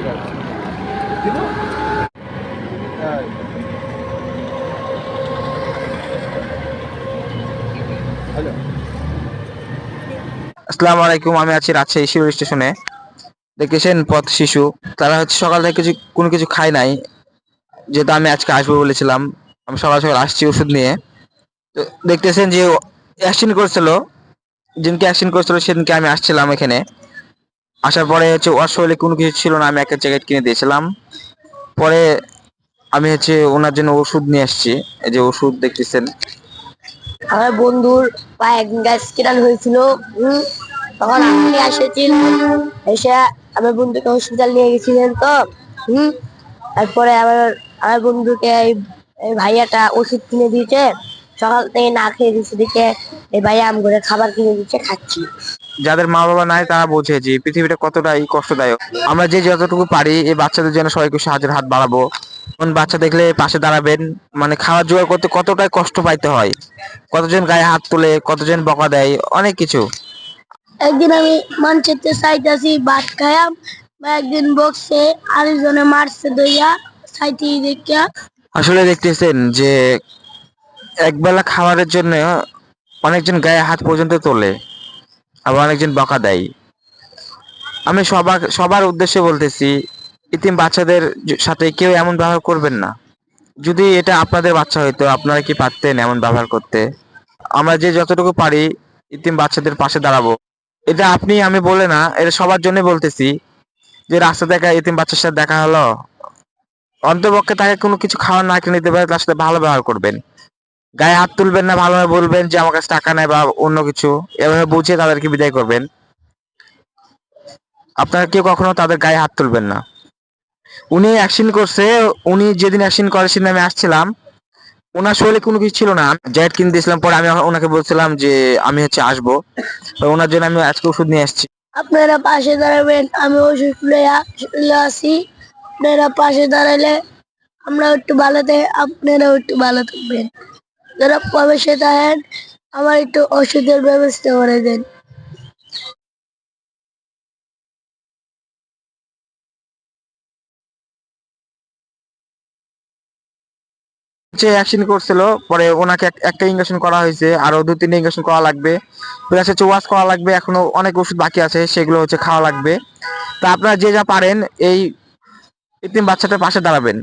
আসসালামু আলাইকুম। আমি আছি রাজশাহী শিরোল স্টেশনে। দেখতেছেন পথ শিশু, তারা হচ্ছে সকাল থেকে কোনো কিছু খায় নাই। যেহেতু আমি আজকে আসবো বলেছিলাম, আমি সকাল সকাল আসছি ওষুধ নিয়ে। তো দেখতেছেন যে অ্যাক্সিডেন্ট করেছিল, যেদিনকে অ্যাক্সিডেন্ট করেছিল সেদিনকে আমি আসছিলাম এখানে। আসার পরে হচ্ছে ওর শরীরে কোনো কিছু ছিল না, আমি একটা জ্যাকেট কিনে দিয়েছিলাম। পরে আমি হচ্ছে ওনার জন্য ওষুধ নিয়ে আসছি। এই যে ওষুধ দেখতেছেন। আমার বন্ধুর পায়ে একদিন অ্যাক্সিডেন্ট হয়েছিল। তখন আপনি এসেছেন, এসে আমার বন্ধুকে হসপিটাল নিয়ে গেছিলেন তো। হম তারপরে আমার বন্ধুকে এই ভাইয়াটা ওষুধ কিনে দিয়েছে। সকাল থেকে না খেয়ে দিচ্ছে দেখে এই ভাইয়া আম করে খাবার কিনে দিচ্ছে, খাচ্ছি। যাদের মা বাবা নাই তারা বোঝে যে পৃথিবীটা কতটাই কষ্টদায়ক। আমরা যে যতটুকু পারি এই বাচ্চাদের জন্য সবাইকে সাহায্যের হাত বাড়াবো। কোন বাচ্চা দেখলে পাশে দাঁড়াবেন। মানে খাওয়ার জোগাড় করতে কতটাই কষ্ট পাইতে হয়, কতজন গায়ে হাত তুলে, কতজন বকা দেয়, অনেক কিছু। একদিন আমি মানচিত্রে চাইতেছি ভাত খায়াম, বা একদিন বকছে আরেকজনে মারছে দইয়া সাইটি দেখিয়া। আসলে দেখতেছেন যে একবেলা খাবারের জন্য অনেকজন গায়ে হাত পর্যন্ত তোলে, আবার অনেকজন বকা দেয়। আমি সবার উদ্দেশ্যে বলতেছি, ইতিম বাচ্চাদের সাথে কেউ এমন ব্যবহার করবেন না। যদি এটা আপনাদের বাচ্চা হইতো, আপনারা কি পারতেন এমন ব্যবহার করতে? আমরা যে যতটুকু পারি ইতিম বাচ্চাদের পাশে দাঁড়াবো। এটা আপনি আমি বলে না, এটা সবার জন্য বলতেছি। যে রাস্তা দেখা ইতিম বাচ্চার সাথে দেখা হলো, অন্তপক্ষে তাকে কোনো কিছু খাওয়ার না কিনে দিতে পারে, তার সাথে ভালো ব্যবহার করবেন। গায়ে হাত তুলবেন না, ভালোভাবে বলবেন যে আমার কাছে টাকা নেই বা অন্য কিছু, এভাবে বুঝিয়ে তাদেরকে বিদায় করবেন। আপনারা কেউ কখনো তাদের গায়ে হাত তুলবেন না। উনি অ্যাকশন করছে, উনি যেদিন অ্যাকশন করে সেদিন আমি আসছিলাম। ওনার শরীরে কোনো কিছু ছিল না, জ্যাকেট কিনে দিয়েছিলাম। পরে আমি ওনাকে বলছিলাম যে আমি হচ্ছে আসবো, তো ওনার জন্য আমি আজকে ওষুধ নিয়ে আসছি। আপনারা পাশে দাঁড়াবেন, আমি ওষুধ লইয়া আসি। আপনারা পাশে দাঁড়ালে আমরা একটু ভালো থাকি, আপনারাও একটু ভালো থাকবেন। যারা প্রবেশে থাকেন, আমার একটু ওষুধের ব্যবস্থা করে দেন। যে অ্যাকশন করছিল, পরে ওনাকে একটা ইনজেকশন করা হয়েছে, আরো 2-3টা ইনজেকশন করা লাগবে, প্লাস হচ্ছে ওয়াশ করা লাগবে। এখনো অনেক ওষুধ বাকি আছে, সেগুলো হচ্ছে খাওয়া লাগবে। তা আপনারা যে যা পারেন এই এতিম বাচ্চাটার পাশে দাঁড়াবেন।